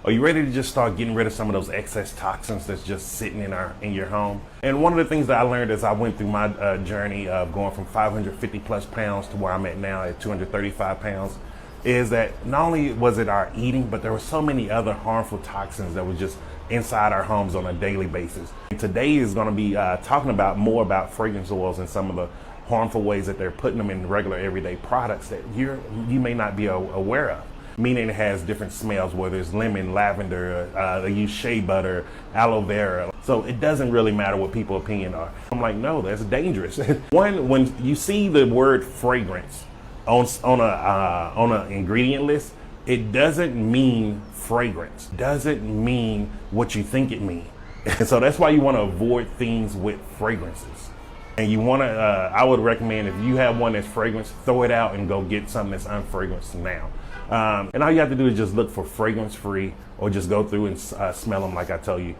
Are you ready to just start getting rid of some of those excess toxins that's just sitting in your home? And one of the things that I learned as I went through my journey of going from 550 plus pounds to where I'm at now at 235 pounds is that not only was it our eating, but there were so many other harmful toxins that were just inside our homes on a daily basis. Today is going to be talking about more about fragrance oils and some of the harmful ways that they're putting them in regular everyday products that you may not be aware of. Meaning it has different smells, whether it's lemon, lavender, they use shea butter, aloe vera. So it doesn't really matter what people's opinion are. I'm like, no, that's dangerous. One, when you see the word fragrance on a ingredient list, it doesn't mean fragrance. Doesn't mean what you think it means. So that's why you want to avoid things with fragrances. And you want to, I would recommend if you have one that's fragrance, throw it out and go get something that's unfragranced now. And all you have to do is just look for fragrance free or just go through and smell them like I tell you.